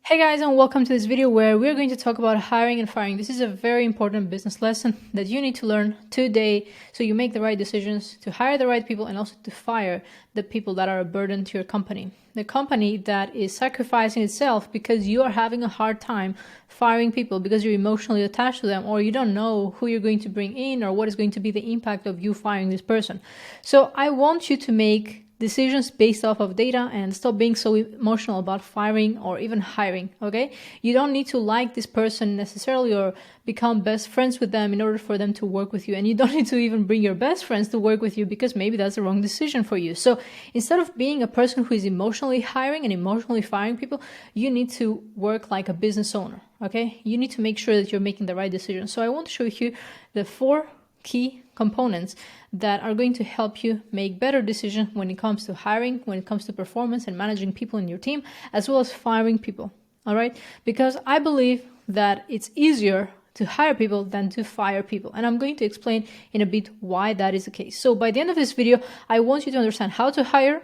Hey guys, and welcome to this video where we're going to talk about hiring and firing. This is a very important business lesson that you need to learn today so you make the right decisions to hire the right people and also to fire the people that are a burden to your company. The company that is sacrificing itself because you are having a hard time firing people because you're emotionally attached to them, or you don't know who you're going to bring in or what is going to be the impact of you firing this person. So I want you to make decisions based off of data and stop being so emotional about firing or even hiring, okay? You don't need to like this person necessarily or become best friends with them in order for them to work with you. And you don't need to even bring your best friends to work with you because maybe that's the wrong decision for you. So instead of being a person who is emotionally hiring and emotionally firing people, you need to work like a business owner, okay? You need to make sure that you're making the right decision. So I want to show you the 4 key components that are going to help you make better decisions when it comes to hiring, when it comes to performance and managing people in your team, as well as firing people. All right? Because I believe that it's easier to hire people than to fire people. And I'm going to explain in a bit why that is the case. So by the end of this video, I want you to understand how to hire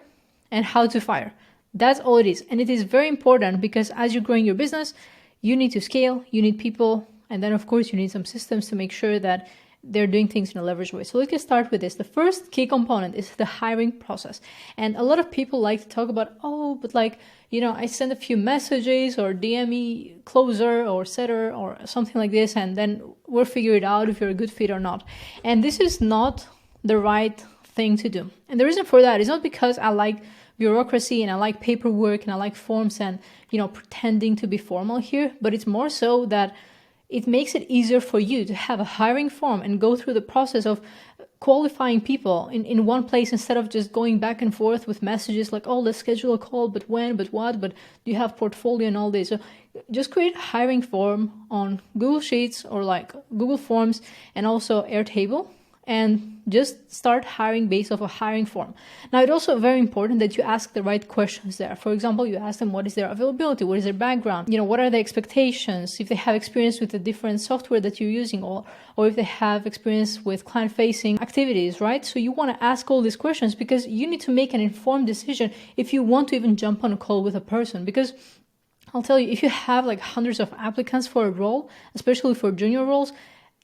and how to fire. That's all it is. And it is very important because as you're growing your business, you need to scale, you need people, and then of course you need some systems to make sure that they're doing things in a leveraged way. So let's get started with this. The first key component is the hiring process. And a lot of people like to talk about, but I send a few messages or DM me closer or setter or something like this, and then we'll figure it out if you're a good fit or not. And this is not the right thing to do. And the reason for that is not because I like bureaucracy and I like paperwork and I like forms and, pretending to be formal here, but it's more so that it makes it easier for you to have a hiring form and go through the process of qualifying people in one place instead of just going back and forth with messages like, let's schedule a call, but when, but what, but do you have portfolio and all this? So just create a hiring form on Google Sheets or like Google Forms and also Airtable, and just start hiring based off a hiring form. Now, it's also very important that you ask the right questions there. For example, you ask them what is their availability, what is their background, what are their expectations, if they have experience with the different software that you're using, or if they have experience with client-facing activities, right? So you want to ask all these questions because you need to make an informed decision if you want to even jump on a call with a person. Because I'll tell you, if you have like hundreds of applicants for a role, especially for junior roles,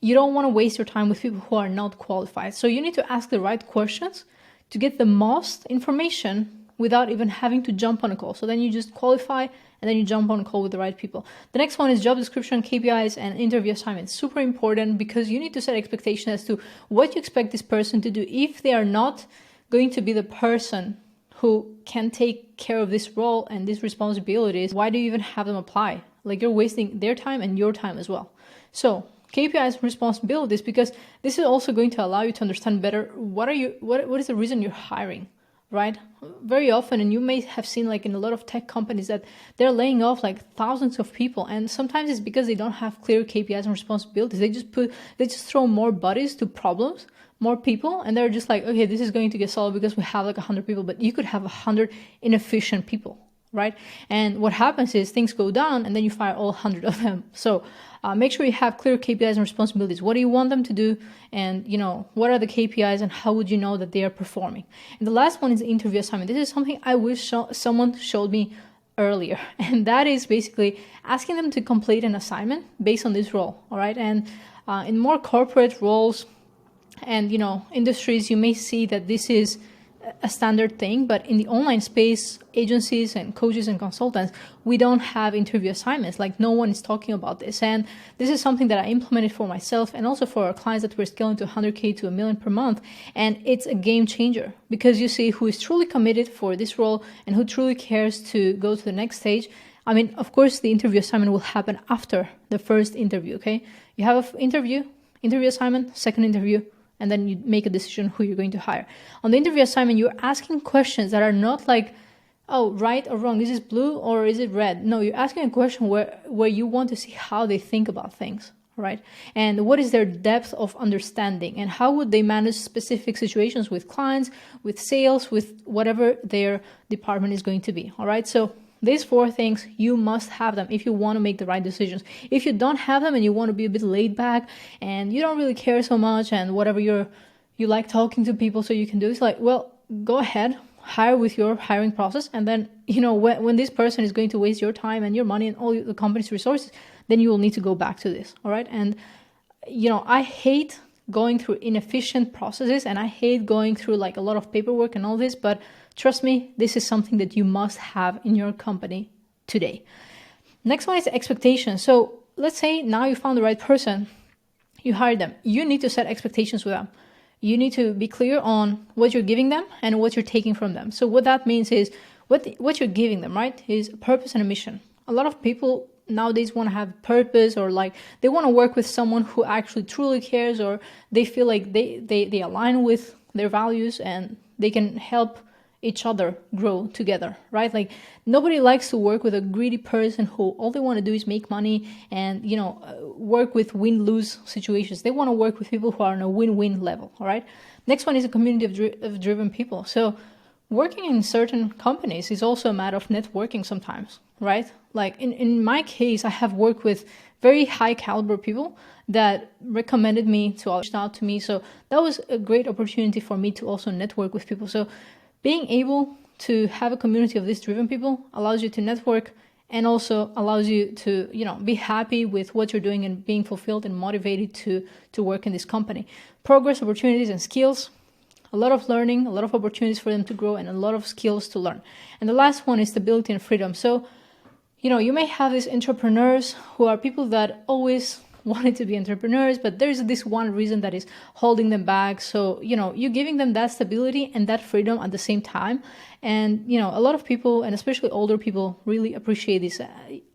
you don't want to waste your time with people who are not qualified. So you need to ask the right questions to get the most information without even having to jump on a call. So then you just qualify and then you jump on a call with the right people. The next one is job description, KPIs, and interview assignments. Super important because you need to set expectations as to what you expect this person to do. If they are not going to be the person who can take care of this role and these responsibilities, why do you even have them apply? Like, you're wasting their time and your time as well. So KPIs and responsibilities, because this is also going to allow you to understand better what is the reason you're hiring, right? Very often, and you may have seen like in a lot of tech companies that they're laying off like thousands of people, and sometimes it's because they don't have clear KPIs and responsibilities. They just throw more bodies to problems, more people, and they're just like, okay, this is going to get solved because we have like 100 people, but you could have 100 inefficient people, right? And what happens is things go down and then you fire all 100 of them. So make sure you have clear KPIs and responsibilities. What do you want them to do? And, what are the KPIs and how would you know that they are performing? And the last one is the interview assignment. This is something I wish someone showed me earlier. And that is basically asking them to complete an assignment based on this role. All right. And in more corporate roles and, industries, you may see that this is a standard thing, but in the online space, agencies and coaches and consultants, we don't have interview assignments. Like, no one is talking about this. And this is something that I implemented for myself and also for our clients that we're scaling to 100K to $1 million per month. And it's a game changer because you see who is truly committed for this role and who truly cares to go to the next stage. I mean, of course, the interview assignment will happen after the first interview, okay? You have an interview assignment, second interview, and then you make a decision who you're going to hire. On the interview assignment, you're asking questions that are not like, right or wrong, is this blue or is it red? No, you're asking a question where you want to see how they think about things, right? And what is their depth of understanding and how would they manage specific situations with clients, with sales, with whatever their department is going to be, all right? So these 4 things, you must have them if you want to make the right decisions. If you don't have them and you want to be a bit laid back and you don't really care so much and whatever you like talking to people so you can do, it's like, well, go ahead, hire with your hiring process. And then, when this person is going to waste your time and your money and all the company's resources, then you will need to go back to this. All right. And, I hate going through inefficient processes, and I hate going through like a lot of paperwork and all this, but trust me, this is something that you must have in your company today. Next one is expectations. So let's say now you found the right person, you hired them. You need to set expectations with them. You need to be clear on what you're giving them and what you're taking from them. So what that means is what you're giving them, right, is a purpose and a mission. A lot of people nowadays want to have purpose, or like they want to work with someone who actually truly cares, or they feel like they align with their values and they can help each other grow together, right? Like nobody likes to work with a greedy person who all they want to do is make money and, work with win-lose situations. They want to work with people who are on a win-win level, all right? Next one is a community of driven people. So working in certain companies is also a matter of networking sometimes, right? Like in my case, I have worked with very high caliber people that recommended me to reach out to me. So that was a great opportunity for me to also network with people. So being able to have a community of these driven people allows you to network and also allows you to, be happy with what you're doing and being fulfilled and motivated to work in this company. Progress, opportunities, and skills. A lot of learning, a lot of opportunities for them to grow, and a lot of skills to learn. And the last one is stability and freedom. So, you may have these entrepreneurs who are people that always wanted to be entrepreneurs, but there's this one reason that is holding them back. So, you're giving them that stability and that freedom at the same time. And, a lot of people, and especially older people, really appreciate this.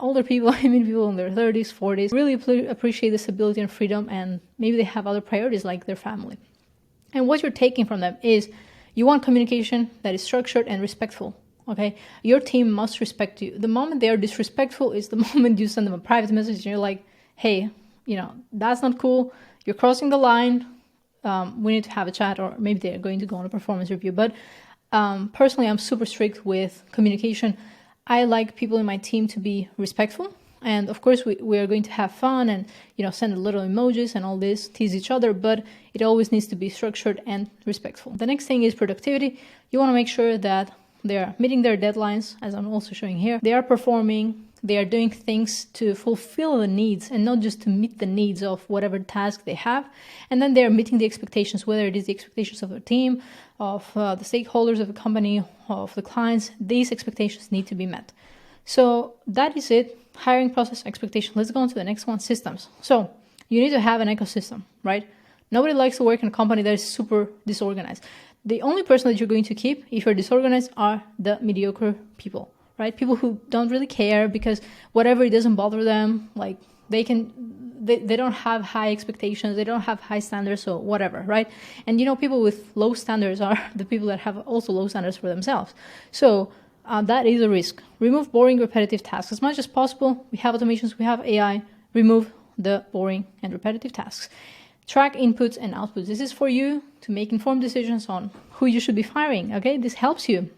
Older people, I mean people in their 30s, 40s, really appreciate the stability and freedom, and maybe they have other priorities like their family. And what you're taking from them is you want communication that is structured and respectful. Okay, your team must respect you. The moment they are disrespectful is the moment you send them a private message and you're like, hey, that's not cool. You're crossing the line. We need to have a chat, or maybe they're going to go on a performance review. But personally, I'm super strict with communication. I like people in my team to be respectful. And of course, we are going to have fun and, send a little emojis and all this, tease each other, but it always needs to be structured and respectful. The next thing is productivity. You want to make sure that they're meeting their deadlines, as I'm also showing here. They are performing, they are doing things to fulfill the needs and not just to meet the needs of whatever task they have. And then they're meeting the expectations, whether it is the expectations of the team, of the stakeholders of the company, of the clients. These expectations need to be met. So that is it. Hiring process, expectation. Let's go on to the next one, systems. So you need to have an ecosystem, right? Nobody likes to work in a company that is super disorganized. The only person that you're going to keep if you're disorganized are the mediocre people, right? People who don't really care because whatever, it doesn't bother them. Like they don't have high expectations. They don't have high standards, so whatever, right? And people with low standards are the people that have also low standards for themselves. So that is a risk. Remove boring, repetitive tasks as much as possible. We have automations, we have AI. Remove the boring and repetitive tasks. Track inputs and outputs. This is for you to make informed decisions on who you should be firing, okay? This helps you.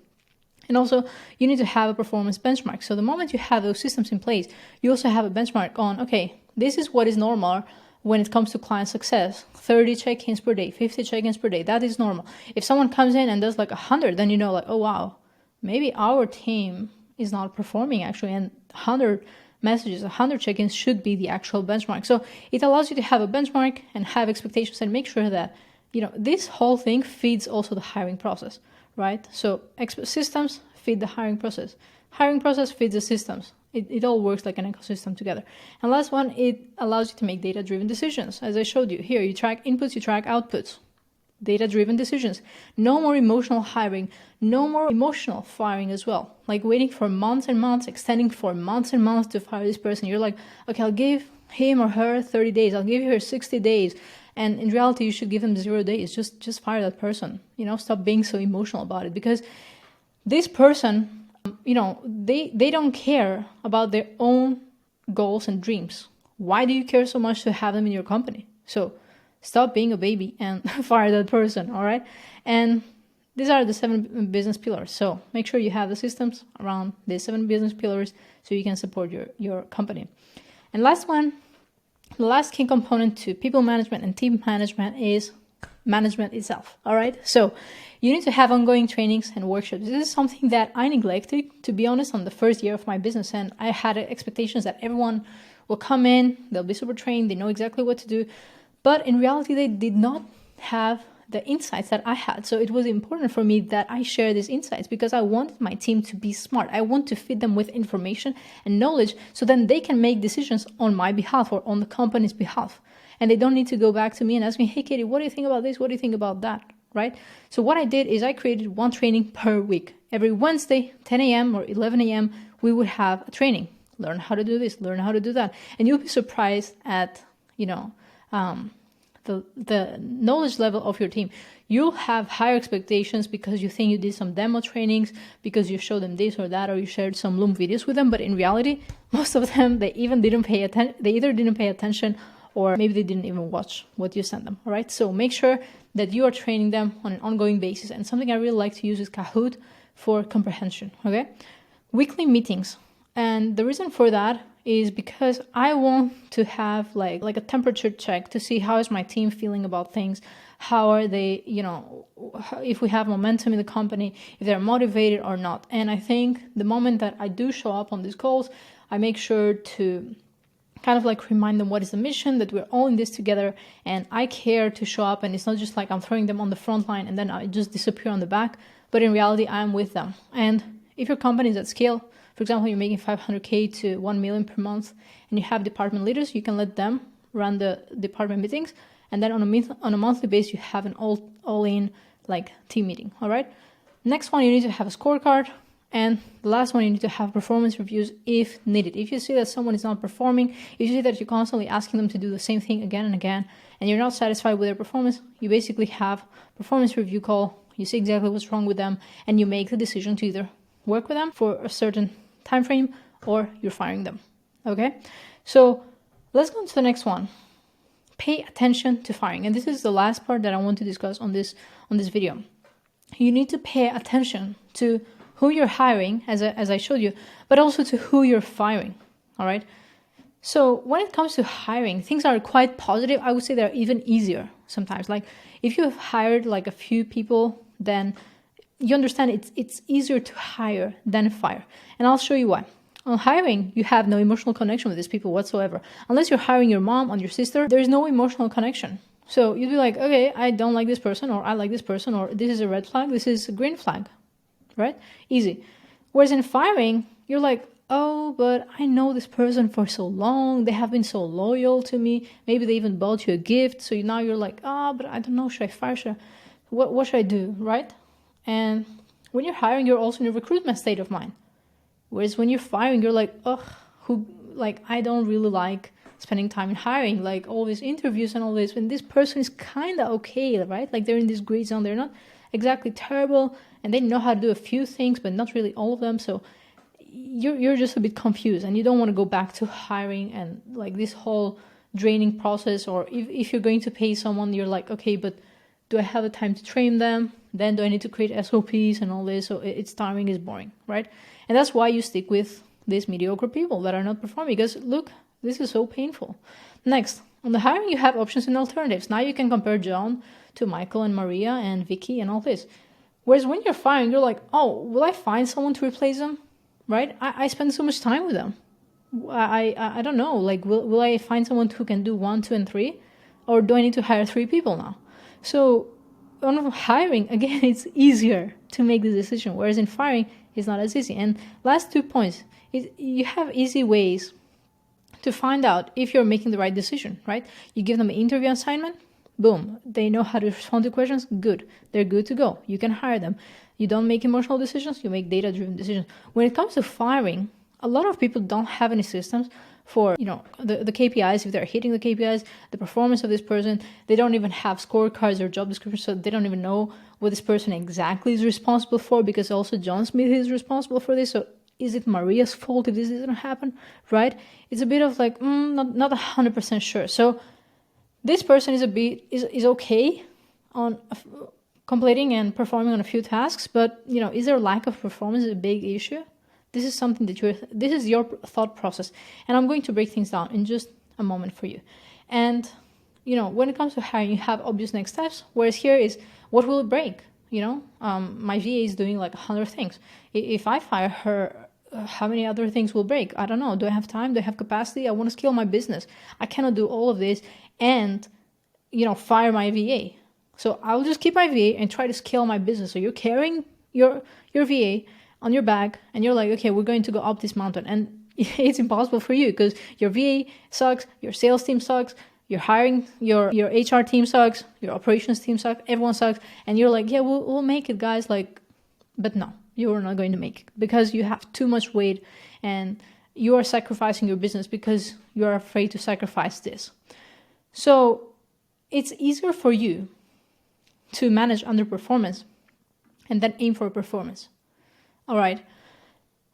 And also, you need to have a performance benchmark. So the moment you have those systems in place, you also have a benchmark on, okay, this is what is normal when it comes to client success. 30 check-ins per day, 50 check-ins per day, that is normal. If someone comes in and does like 100, then oh wow, maybe our team is not performing actually, and 100 messages, 100 check-ins should be the actual benchmark. So it allows you to have a benchmark and have expectations and make sure that, this whole thing feeds also the hiring process, right? So systems feed the hiring process. Hiring process feeds the systems. It all works like an ecosystem together. And last one, it allows you to make data-driven decisions. As I showed you here, you track inputs, you track outputs. Data-driven decisions. No more emotional hiring. No more emotional firing as well. Like waiting for months and months, extending for months and months to fire this person. You're like, okay, I'll give him or her 30 days. I'll give her 60 days. And in reality, you should give them 0 days. Just fire that person. Stop being so emotional about it. Because this person, they don't care about their own goals and dreams. Why do you care so much to have them in your company? So stop being a baby and fire that person, all right? And these are the 7 business pillars. So make sure you have the systems around the 7 business pillars so you can support your company. And last one, the last key component to people management and team management is management itself. All right. So you need to have ongoing trainings and workshops. This is something that I neglected, to be honest, on the first year of my business. And I had expectations that everyone will come in, they'll be super trained, they know exactly what to do. But in reality, they did not have the insights that I had. So it was important for me that I share these insights because I wanted my team to be smart. I want to feed them with information and knowledge so then they can make decisions on my behalf or on the company's behalf. And they don't need to go back to me and ask me, hey, Katie, what do you think about this? What do you think about that? Right? So what I did is I created one training per week. Every Wednesday, 10 a.m. or 11 a.m., we would have a training. Learn how to do this, learn how to do that. And you'll be surprised at, the knowledge level of your team. You'll have higher expectations because you think you did some demo trainings, because you showed them this or that, or you shared some Loom videos with them. But in reality, most of them, they either didn't pay attention or maybe they didn't even watch what you sent them. All right. So make sure that you are training them on an ongoing basis. And something I really like to use is Kahoot for comprehension. Okay. Weekly meetings. And the reason for that is because I want to have like a temperature check to see how is my team feeling about things. How are they, if we have momentum in the company, if they're motivated or not. And I think the moment that I do show up on these calls, I make sure to kind of like remind them what is the mission, that we're all in this together, and I care to show up. And it's not just like I'm throwing them on the front line and then I just disappear on the back, but in reality, I'm with them. And if your company is at scale, for example, you're making 500K to 1 million per month and you have department leaders, you can let them run the department meetings. And then on a monthly basis, you have an all-in like team meeting. All right. Next one, you need to have a scorecard. And the last one, you need to have performance reviews if needed. If you see that someone is not performing, if you see that you're constantly asking them to do the same thing again and again, and you're not satisfied with their performance, you basically have performance review call. You see exactly what's wrong with them, and you make the decision to either work with them for a certain time frame or you're firing them. Okay, so let's go on to the next one. Pay attention to firing, and this is the last part that I want to discuss on this video. You need to pay attention to who you're hiring, as I showed you, but also to who you're firing. All right. So when it comes to hiring, things are quite positive. I would say they're even easier sometimes. Like if you have hired like a few people, then you understand it's easier to hire than fire. And I'll show you why. On hiring, you have no emotional connection with these people whatsoever. Unless you're hiring your mom or your sister, there's no emotional connection. So you'd be like, okay, I don't like this person, or I like this person, or this is a red flag, this is a green flag, right? Easy. Whereas in firing, you're like, oh, but I know this person for so long. They have been so loyal to me. Maybe they even bought you a gift. So now you're like, but I don't know. Should I fire? What should I do, right? And when you're hiring, you're also in a recruitment state of mind. Whereas when you're firing, you're like, I don't really like spending time in hiring, like all these interviews and all this. When this person is kind of okay, right? Like they're in this gray zone. They're not exactly terrible, and they know how to do a few things, but not really all of them. So you're just a bit confused, and you don't want to go back to hiring and like this whole draining process. Or if you're going to pay someone, you're like, okay, but do I have the time to train them? Then do I need to create SOPs and all this? So it's tiring, is boring, right? And that's why you stick with these mediocre people that are not performing, because look, this is so painful. Next, on the hiring, you have options and alternatives. Now you can compare John to Michael and Maria and Vicky and all this. Whereas when you're firing, you're like, oh, will I find someone to replace them? Right? I spend so much time with them. I don't know. Like, will I find someone who can do 1, 2, and 3? Or do I need to hire 3 people now? So on hiring, again, it's easier to make the decision. Whereas in firing, it's not as easy. And last 2 points, you have easy ways to find out if you're making the right decision, right? You give them an interview assignment, boom, they know how to respond to questions, good. They're good to go. You can hire them. You don't make emotional decisions, you make data-driven decisions. When it comes to firing, a lot of people don't have any systems for, the KPIs, if they're hitting the KPIs, the performance of this person. They don't even have scorecards or job descriptions, so they don't even know what this person exactly is responsible for, because also John Smith is responsible for this. So is it Maria's fault if this didn't happen, right? It's a bit of like, not 100% sure. So this person is okay on completing and performing on a few tasks, but is their lack of performance a big issue? This is something this is your thought process, and I'm going to break things down in just a moment for you. And when it comes to hiring, you have obvious next steps, whereas here is what will it break? My VA is doing like 100 things. If I fire her, how many other things will break? I don't know. Do I have time? Do I have capacity? I want to scale my business. I cannot do all of this and, fire my VA. So I'll just keep my VA and try to scale my business. So you're carrying your VA on your back and you're like, okay, we're going to go up this mountain. And it's impossible for you because your VA sucks, your sales team sucks, you're hiring, your HR team sucks, your operations team sucks, everyone sucks. And you're like, yeah, we'll make it, guys. But no, you are not going to make it because you have too much weight and you are sacrificing your business because you are afraid to sacrifice this. So it's easier for you to manage underperformance and then aim for performance. All right.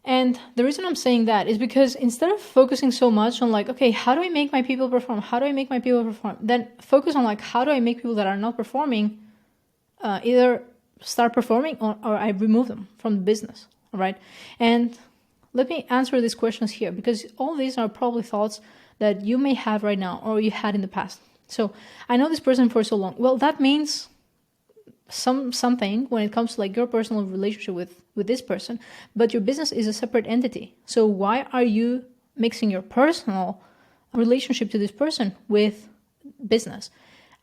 And the reason I'm saying that is because instead of focusing so much on okay, how do I make my people perform? How do I make my people perform? Then focus on how do I make people that are not performing either start performing or I remove them from the business. All right. And let me answer these questions here because all these are probably thoughts that you may have right now or you had in the past. So I know this person for so long. Well, that means something when it comes to your personal relationship with this person, but your business is a separate entity. So why are you mixing your personal relationship to this person with business?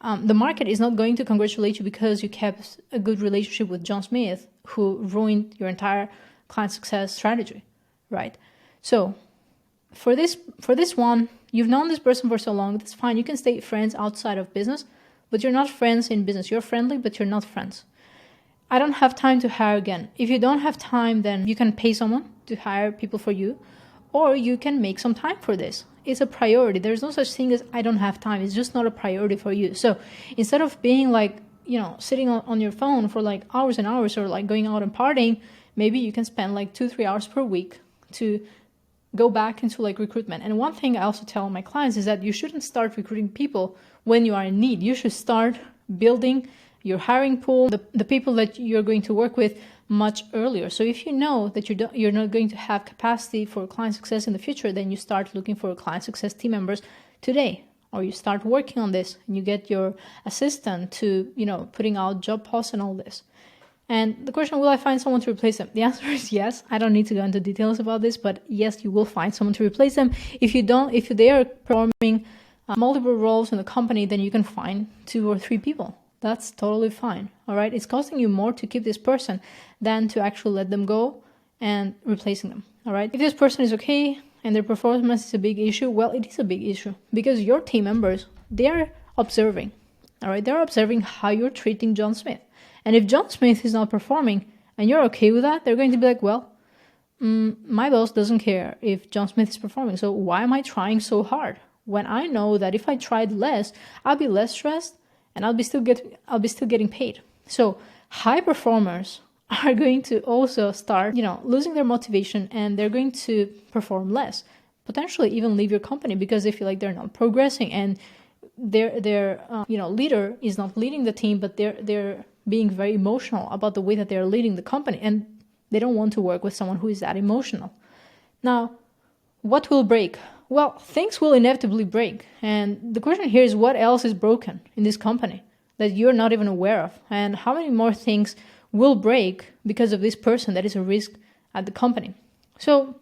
The market is not going to congratulate you because you kept a good relationship with John Smith, who ruined your entire client success strategy, right? So for this one, you've known this person for so long, that's fine. You can stay friends outside of business, but you're not friends in business. You're friendly, but you're not friends. I don't have time to hire again. If you don't have time, then you can pay someone to hire people for you, or you can make some time for this. It's a priority. There's no such thing as I don't have time. It's just not a priority for you. So instead of being sitting on your phone for hours and hours or going out and partying, maybe you can spend 2-3 hours per week to go back into recruitment. And one thing I also tell my clients is that you shouldn't start recruiting people when you are in need. You should start building your hiring pool, the people that you're going to work with much earlier. So if you know that you're not going to have capacity for client success in the future, then you start looking for client success team members today, or you start working on this and you get your assistant to, putting out job posts and all this. And the question, will I find someone to replace them? The answer is yes. I don't need to go into details about this, but yes, you will find someone to replace them. If they are performing multiple roles in the company, then you can find 2 or 3 people. That's totally fine. All right. It's costing you more to keep this person than to actually let them go and replacing them. All right. If this person is okay and their performance is a big issue, well, it is a big issue because your team members, they're observing. All right. They're observing how you're treating John Smith. And if John Smith is not performing and you're okay with that, they're going to be like, well, my boss doesn't care if John Smith is performing. So why am I trying so hard when I know that if I tried less, I'll be less stressed and I'll be still getting paid. So high performers are going to also start, losing their motivation and they're going to perform less, potentially even leave your company because they feel like they're not progressing and their leader is not leading the team, but they're being very emotional about the way that they're leading the company and they don't want to work with someone who is that emotional. Now, what will break? Well, things will inevitably break. And the question here is what else is broken in this company that you're not even aware of? And how many more things will break because of this person that is a risk at the company? So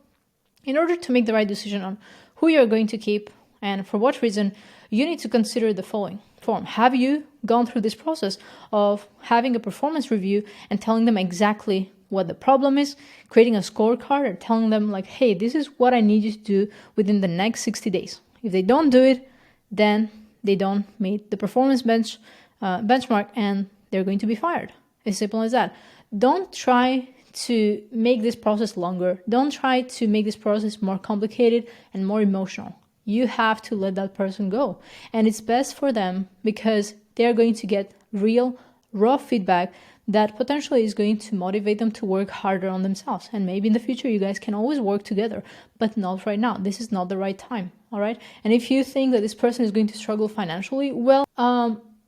in order to make the right decision on who you're going to keep and for what reason, you need to consider the following form. Have you gone through this process of having a performance review and telling them exactly what the problem is, creating a scorecard or telling them hey, this is what I need you to do within the next 60 days. If they don't do it, then they don't meet the performance benchmark and they're going to be fired. As simple as that. Don't try to make this process longer. Don't try to make this process more complicated and more emotional. You have to let that person go. And it's best for them because they're going to get real, raw feedback that potentially is going to motivate them to work harder on themselves. And maybe in the future, you guys can always work together, but not right now. This is not the right time. All right. And if you think that this person is going to struggle financially, well,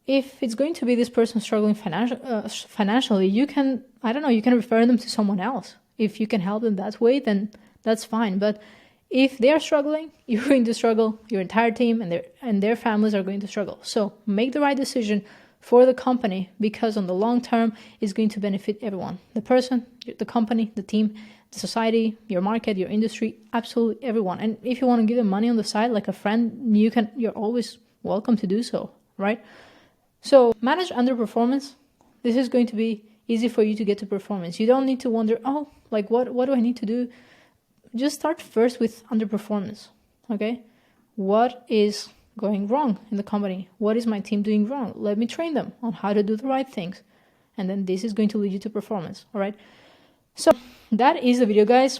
if it's going to be this person struggling financially, you can refer them to someone else. If you can help them that way, then that's fine. But If they are struggling, you're going to struggle, your entire team and their families are going to struggle. So make the right decision for the company, because on the long term, it's going to benefit everyone. The person, the company, the team, the society, your market, your industry, absolutely everyone. And if you want to give them money on the side, like a friend, you're always welcome to do so, right? So manage underperformance. This is going to be easy for you to get to performance. You don't need to wonder, oh, like what do I need to do? Just start first with underperformance, okay? What is going wrong in the company? What is my team doing wrong? Let me train them on how to do the right things. And then this is going to lead you to performance, all right? So that is the video, guys.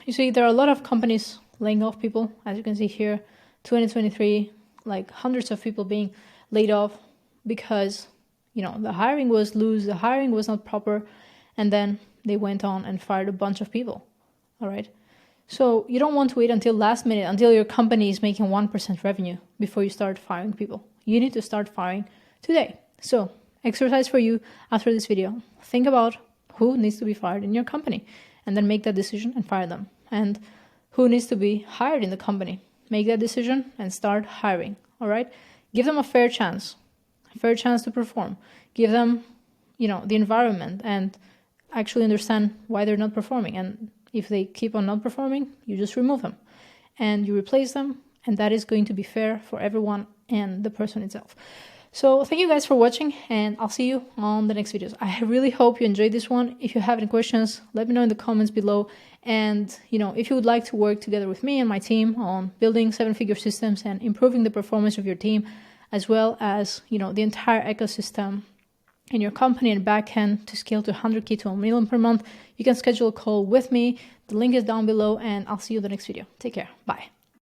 You see, there are a lot of companies laying off people. As you can see here, 2023, like hundreds of people being laid off because, the hiring was loose, the hiring was not proper, and then they went on and fired a bunch of people. All right. So you don't want to wait until last minute, until your company is making 1% revenue before you start firing people. You need to start firing today. So exercise for you after this video. Think about who needs to be fired in your company and then make that decision and fire them. And who needs to be hired in the company. Make that decision and start hiring. All right. Give them a fair chance to perform. Give them, the environment and actually understand why they're not performing. And if they keep on not performing, you just remove them and you replace them. And that is going to be fair for everyone and the person itself. So thank you guys for watching, and I'll see you on the next videos. I really hope you enjoyed this one. If you have any questions, let me know in the comments below. And, if you would like to work together with me and my team on building 7-figure systems and improving the performance of your team, as well as, the entire ecosystem in your company and backend to scale to 100K to $1 million per month, you can schedule a call with me. The link is down below, and I'll see you in the next video. Take care. Bye.